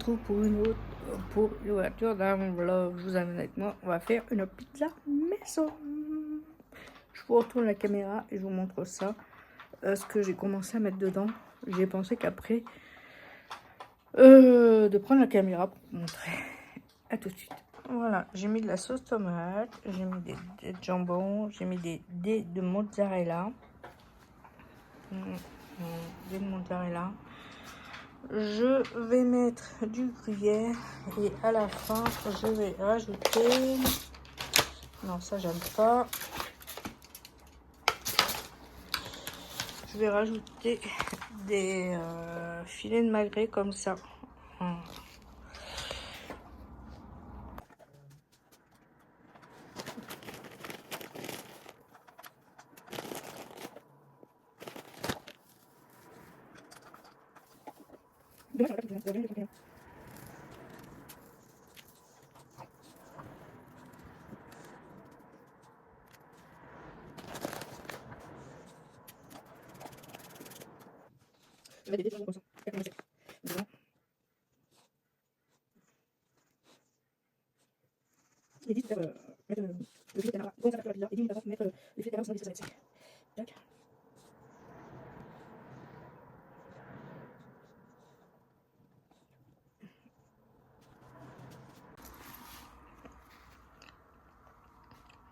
retrouve pour l'ouverture d'un vlog. Je vous amène avec moi. On va faire une pizza maison. Je vous retourne la caméra et je vous montre ça. Ce que j'ai commencé à mettre dedans. J'ai pensé qu'après de prendre la caméra pour vous montrer. À tout de suite. Voilà, j'ai mis de la sauce tomate, j'ai mis des jambons, j'ai mis des dés de mozzarella. Des mozzarella. Je vais mettre du gruyère et à la fin je vais rajouter, non ça j'aime pas, je vais rajouter des filets de magret comme ça.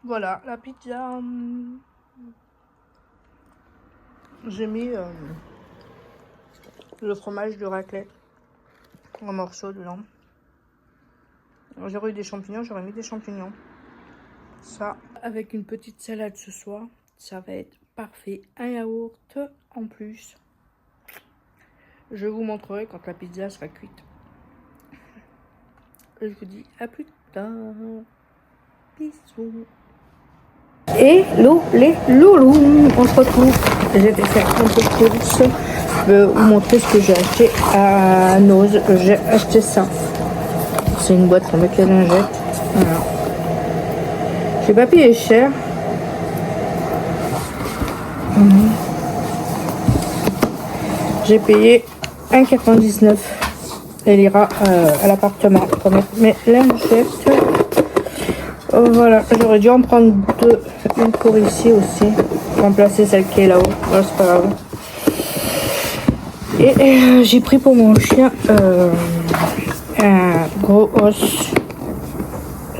Voilà la pizza. J'ai mis le fromage de raclette en morceaux dedans. J'aurais eu des champignons, j'aurais mis des champignons. Ça, avec une petite salade ce soir, ça va être parfait. Un yaourt en plus. Je vous montrerai quand la pizza sera cuite. Je vous dis à plus tard. Bisous. Hello les loulous, on se retrouve. J'ai été faire un peu de course. Je vais vous montrer ce que j'ai acheté à Nose. J'ai acheté ça. C'est une boîte pour mettre les lingettes. Voilà. J'ai pas payé cher. J'ai payé 1,99. Elle ira à l'appartement pour mettre mes lingettes. Voilà, j'aurais dû en prendre deux. Une pour ici aussi. Remplacer celle qui est là-haut. Voilà, c'est pas grave. Et j'ai pris pour mon chien un gros os.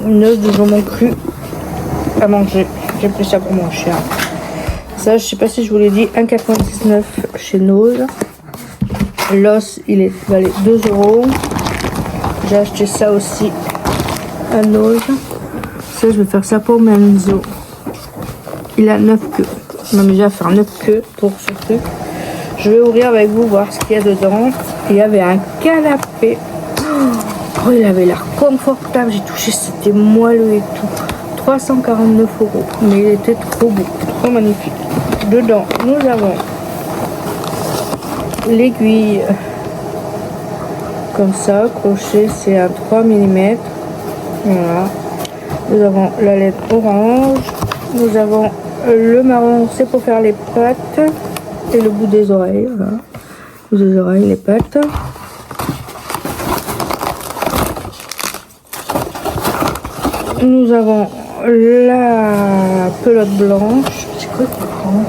Une œuf de jambon cru à manger. J'ai pris ça pour mon chien. Ça, je sais pas si je vous l'ai dit, 1,99 chez Nose. L'os, il valait 2 €. J'ai acheté ça aussi à Nose. Ça, je vais faire ça pour Menzo. Il a 9 queues. Je m'amusais à faire 9 queues pour ce truc. Je vais ouvrir avec vous, voir ce qu'il y a dedans. Il y avait un canapé. Oh, il avait l'air confortable. J'ai touché, c'était moelleux et tout. 349 €. Mais il était trop beau, trop magnifique. Dedans, nous avons l'aiguille. Comme ça, crochet, c'est un 3 mm. Voilà. Nous avons la lettre orange. Nous avons le marron, c'est pour faire les pattes. Et le bout des oreilles. Voilà. Le bout des oreilles, les pattes. Nous avons la pelote blanche. C'est quoi qu'il prend?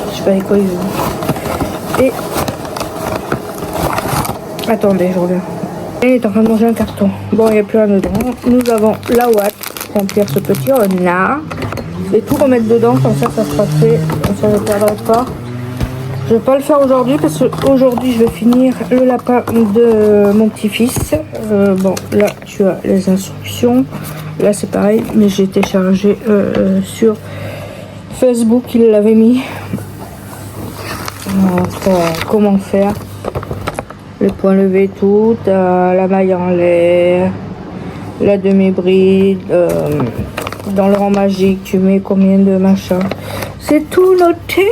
Je sais pas quoi il veut. Et attendez, je reviens. Et il est en train de manger un carton. Bon, il n'y a plus rien dedans. Nous avons la ouate pour remplir ce petit renard. Je vais tout remettre dedans, comme ça sera fait. Comme ça, je ne perdrai pas. Je ne vais pas le faire aujourd'hui parce qu'aujourd'hui, je vais finir le lapin de mon petit-fils. Bon, là, tu as les instructions. Là, c'est pareil, mais j'ai téléchargé sur Facebook. Il l'avait mis. Comment faire les points levés, tout, la maille en l'air, la demi-bride, dans le rang magique, tu mets combien de machins. C'est tout noté.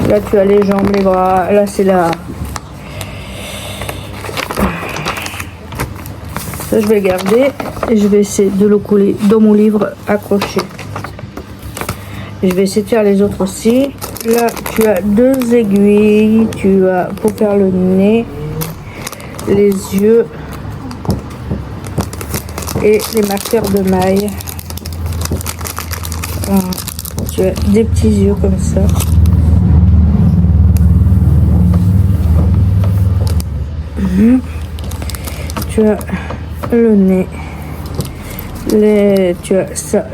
Là, tu as les jambes, les bras. Là, c'est la... Ça, je vais le garder et je vais essayer de le coller dans mon livre accroché. Et je vais essayer de faire les autres aussi. Là, tu as 2 aiguilles. Tu as pour faire le nez. les yeux et les marqueurs de maille. Voilà. Tu as des petits yeux comme ça. Tu as le nez. Tu as ça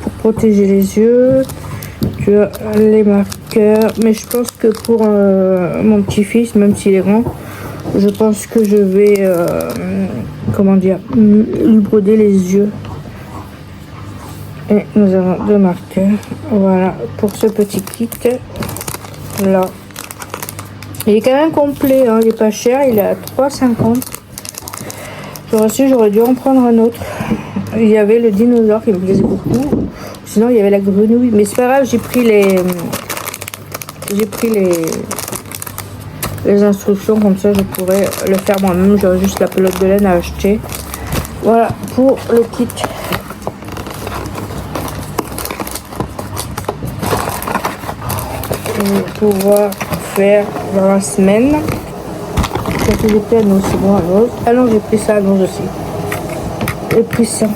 pour protéger les yeux. Tu as les marqueurs. Mais je pense que pour mon petit-fils, même s'il est grand, je pense que je vais comment dire, lui broder les yeux. Et nous avons deux marqueurs. Voilà pour ce petit kit là. Il est quand même complet, hein, il est pas cher, il est à 3,50. J'aurais su, j'aurais dû en prendre un autre. Il y avait le dinosaure qui me plaisait beaucoup. Sinon il y avait la grenouille, mais c'est pas grave, j'ai pris les instructions, comme ça je pourrais le faire moi-même. J'aurais juste la pelote de laine à acheter. Voilà pour le kit. Pour pouvoir faire dans la semaine. Quand j'étais à Nose, c'est bon à Nose. Ah non, j'ai pris ça à Nose aussi. J'ai pris ça.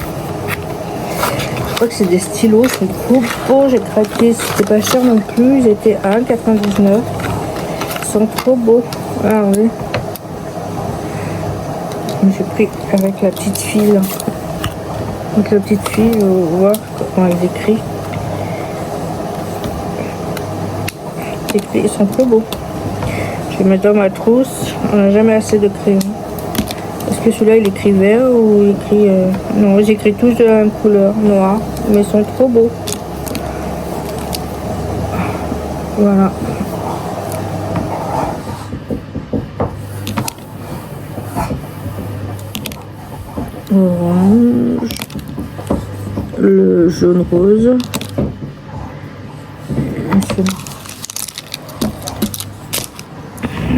Je crois que c'est des stylos, c'est trop beau. J'ai craqué, c'était pas cher non plus. Ils étaient à 1,99 €. Ils sont trop beaux. Ah oui. J'ai pris avec la petite file. Avec la petite file, on voit comment elle écrit. Ils sont trop beaux. Je vais mettre dans ma trousse. On n'a jamais assez de crayons. Est-ce que celui-là il écrit vert ou il écrit non, j'écris tous de la même couleur, noir, mais ils sont trop beaux. Voilà. Orange, le jaune rose.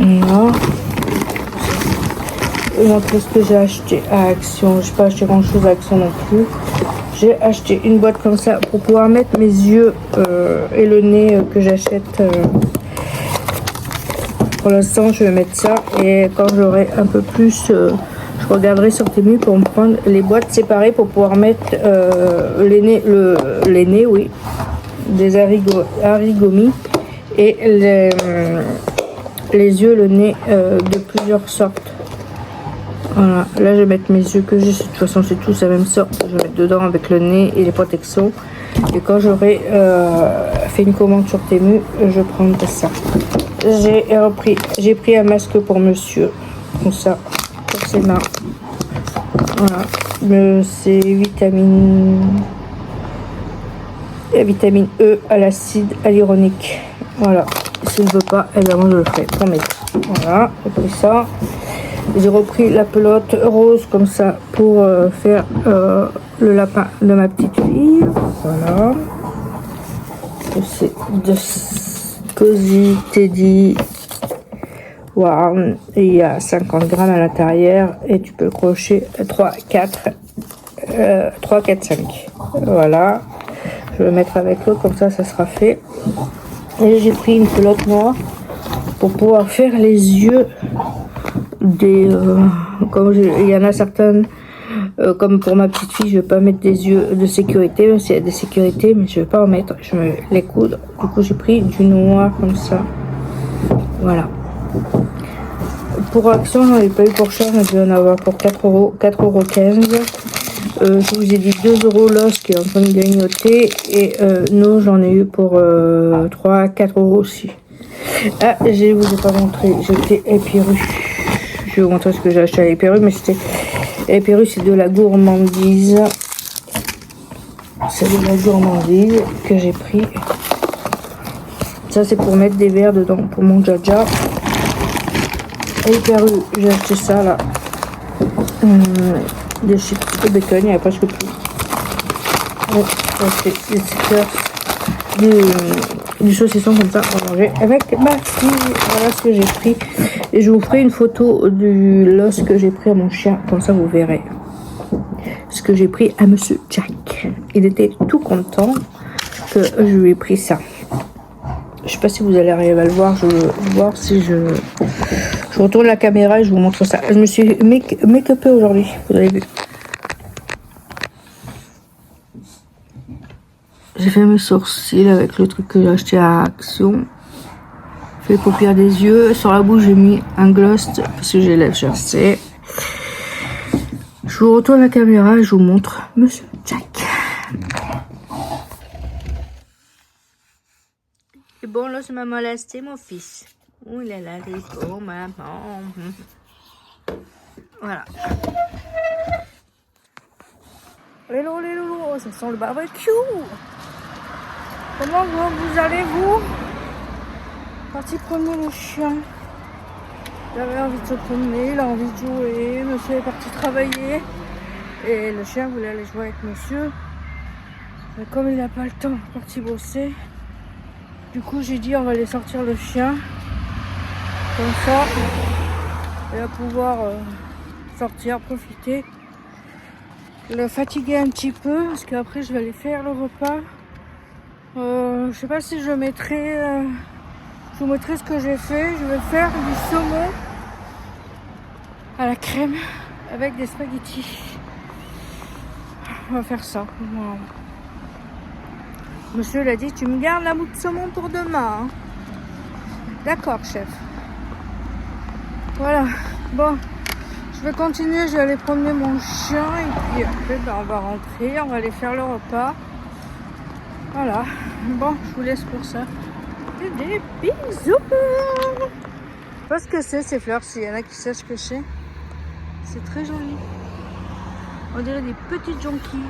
Voilà. Je vais montrer ce que j'ai acheté à Action. Je n'ai pas acheté grand chose à Action non plus. J'ai acheté une boîte comme ça pour pouvoir mettre mes yeux et le nez que j'achète. Pour l'instant, je vais mettre ça. Et quand j'aurai un peu plus, je regarderai sur Temu pour me prendre les boîtes séparées pour pouvoir mettre les nez, oui, des Origami et les yeux, le nez de plusieurs sortes. Voilà, là je vais mettre mes yeux que j'ai, de toute façon c'est tous la même sorte, je vais mettre dedans avec le nez et les protections. Et quand j'aurai fait une commande sur Temu, je prendrai ça. J'ai pris un masque pour monsieur, comme ça, pour ses mains. Voilà, c'est vitamine E à l'acide hyaluronique. Voilà, s'il ne veut pas, évidemment je le ferai, promis. Voilà, j'ai pris ça. J'ai repris la pelote rose comme ça pour faire le lapin de ma petite fille. Voilà. C'est de Cozy Teddy Warm. Il y a 50 grammes à l'intérieur et tu peux le crocher 3, 4, 5. Voilà. Je vais le mettre avec l'autre, comme ça sera fait. Et j'ai pris une pelote noire pour pouvoir faire les yeux des comme il y en a certaines comme pour ma petite fille, je vais pas mettre des yeux de sécurité, même s'il y a des sécurités, mais je vais pas en mettre, je vais les coudre. Du coup j'ai pris du noir comme ça. Voilà, pour Action j'en ai pas eu pour cher, j'ai dû en avoir pour 4,15 €. Je vous ai dit 2 € l'os qui est en train de grignoter, et non, j'en ai eu pour 3-4 € aussi. Ah, je vous ai pas montré, j'ai fait Epiru. Je vais vous montrer ce que j'ai acheté à Epiru, mais c'était Epiru, c'est de la gourmandise. C'est de la gourmandise que j'ai pris. Ça c'est pour mettre des verres dedans pour mon Jaja. Epiru, j'ai acheté ça là. Des chips de bacon, il n'y avait presque plus. Ouais, c'est des stickers du saucisson comme ça pour manger avec ma fille. Voilà ce que j'ai pris. Et je vous ferai une photo du l'os que j'ai pris à mon chien. Comme ça vous verrez ce que j'ai pris à monsieur Jack. Il était tout content que je lui ai pris ça. Je sais pas si vous allez arriver à le voir. Je vais voir si je Je retourne la caméra et je vous montre ça. Je me suis make-upée aujourd'hui, vous avez vu. J'ai fait mes sourcils avec le truc que j'ai acheté à Action. Fait les paupières des yeux. Sur la bouche, j'ai mis un gloss parce que j'ai les lèvres gercées. Je vous retourne la caméra et je vous montre Monsieur Jack. C'est bon, là, ça m'a molesté, mon fils. Oh là là, les beaux, maman. Voilà. Hello les loulous, ça sent le barbecue. Comment vous allez-vous? Parti promener le chien. Il avait envie de se promener, il a envie de jouer. Monsieur est parti travailler. Et le chien voulait aller jouer avec monsieur. Mais comme il n'a pas le temps, il est parti bosser. Du coup, j'ai dit on va aller sortir le chien. Comme ça, il va pouvoir sortir, profiter. Le fatiguer un petit peu parce qu'après je vais aller faire le repas. Je sais pas si je mettrai je vous mettrai ce que j'ai fait. Je vais faire du saumon à la crème avec des spaghettis. On va faire ça. Voilà. Monsieur l'a dit, tu me gardes la mousse de saumon pour demain, hein. D'accord, chef. Voilà. Bon, je vais continuer, je vais aller promener mon chien et puis après on va rentrer, on va aller faire le repas. Voilà. Bon, je vous laisse pour ça. Et des bisous. Je sais pas ce que c'est ces fleurs, s'il y en a qui savent ce que c'est. C'est très joli. On dirait des petites jonquilles.